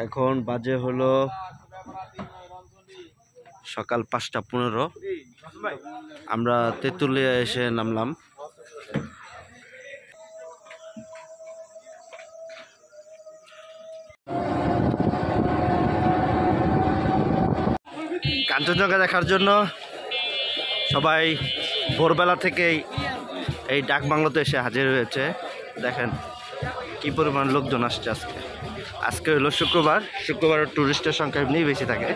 এখন বাজে হলো সকাল 5:15। আমরা তেঁতুলিয়া এসে নামলাম। কাঞ্চনজঙ্ঘা দেখার জন্য সবাই ভোরবেলা থেকেই এই ডাকবাংলোতে এসে হাজির হয়েছে। দেখেন কি পরিমাণ লোকজন আসছে। আজকে হলো শুক্রবার টুরিস্টের সংখ্যা এমনি বেশি থাকে।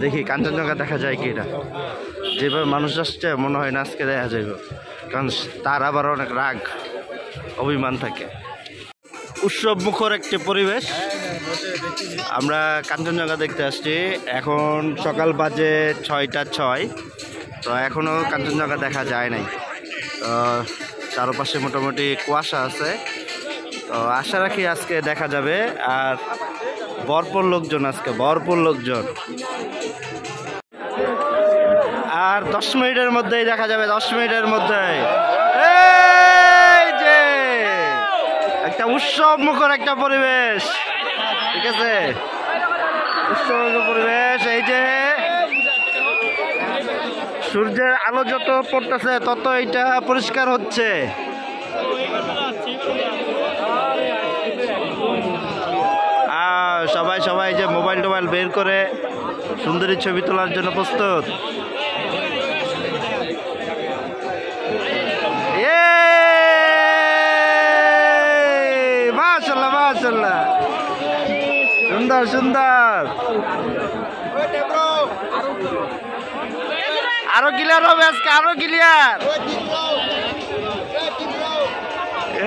দেখি কাঞ্চনজঙ্ঘা দেখা যায় কি। এটা যেভাবে মানুষ আসছে মনে হয় না আজকে দেখা যাইব, কারণ তার আবার অনেক রাগ অভিমান থাকে। উৎসব মুখর একটি পরিবেশ। আমরা কাঞ্চনজঙ্ঘা দেখতে আসছি। এখন সকাল বাজে 6:06। তো এখনও কাঞ্চনজঙ্ঘা দেখা যায় নাই। তো চারপাশে মোটামুটি কুয়াশা আছে। তো আশা রাখি আজকে দেখা যাবে। আর ভরপুর লোকজন, আজকে ভরপুর লোকজন। আর 10 মিনিটের মধ্যেই দেখা যাবে। 10 মিনিটের মধ্যে এই যে একটা উৎসব মুখর একটা পরিবেশ। ঠিক আছে, উৎসব মুখর পরিবেশ। এই যে সূর্যের আলো যত পড়তেছে তত এটা পরিষ্কার হচ্ছে। সবাই যে মোবাইল টোবাইল বের করে সুন্দরী ছবি তোলার জন্য প্রস্তুত। মাশাআল্লাহ মাশাআল্লাহ, সুন্দর সুন্দর। আরো ক্লিয়ার হবে আজকে, আরো ক্লিয়ার।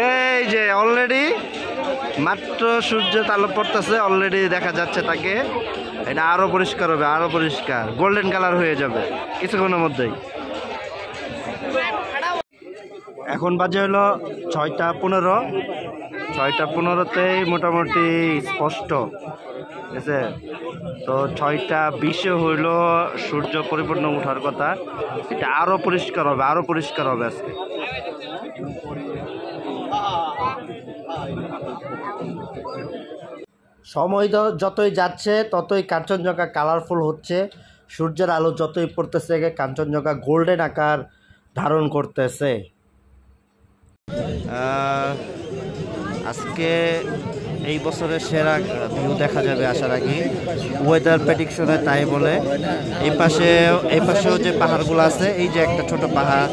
এই যে অলরেডি মাত্র সূর্যের আলো পড়তেছে, অলরেডি দেখা যাচ্ছে তাকে। এটা আরো পরিষ্কার হবে, আরো পরিষ্কার গোল্ডেন কালার হয়ে যাবে কিছুক্ষণের মধ্যেই। এখন বাজে হলো 6:15। 6:15তেই মোটামুটি স্পষ্ট, ঠিক আছে। তো 6:20 হইল সূর্য পরিপূর্ণ ওঠার কথা। এটা আরো পরিষ্কার হবে, আরো পরিষ্কার হবে আজকে। সময় যতই যাচ্ছে ততই কাঞ্চনজঙ্ঘা কালারফুল হচ্ছে। সূর্যের আলো যতই পড়তেছে কাঞ্চনজঙ্ঘা গোল্ডেন আকার ধারণ করতেছে। আজকে এই বছরের সেরা ভিউ দেখা যাবে আশা রাখি। ওয়েদার প্রেডিকশনে তাই বলে। এই পাশেও যে পাহাড়গুলো আছে, এই যে একটা ছোট পাহাড়,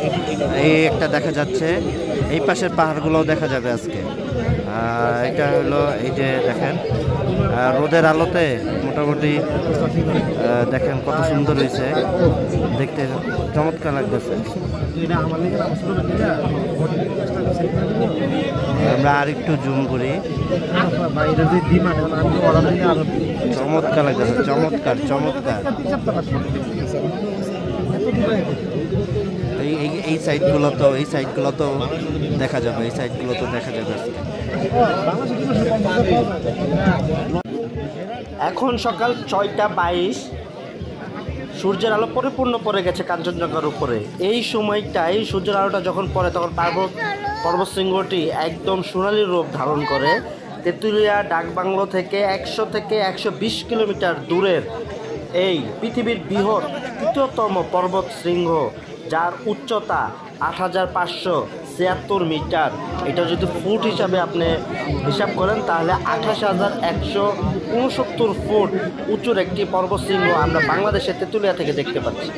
এই একটা দেখা যাচ্ছে। এই পাশের পাহাড়গুলোও দেখা যাবে আজকে। এটা হলো এই যে দেখেন রোদের আলোতে মোটামুটি দেখেন কত সুন্দর হয়েছে, দেখতে চমৎকার লাগতেছে। আমরা আর একটু জুম করি। চমৎকার লাগতেছে, চমৎকার চমৎকার। এই সাইডগুলো তো দেখা যাবে, এই সাইডগুলো তো দেখা যাবে আজকে। এখন সকাল 6:22। সূর্যের আলো পরিপূর্ণ পড়ে গেছে কাঞ্চনজঙ্ঘার উপরে। এই সময়টাই সূর্যের আলোটা যখন পড়ে তখন পর্বত শৃঙ্গটি একদম সোনালি রূপ ধারণ করে। তেঁতুলিয়া ডাকবাংলো থেকে 100 থেকে 120 কিলোমিটার দূরের এই পৃথিবীর বৃহৎ তৃতীয়তম পর্বত শৃঙ্গ, যার উচ্চতা 8,576 মিটার। এটা যদি ফুট হিসাবে আপনি হিসাব করেন তাহলে 28,169 ফুট উঁচুর একটি পর্বতশৃঙ্গ আমরা বাংলাদেশের তেঁতুলিয়া থেকে দেখতে পাচ্ছি।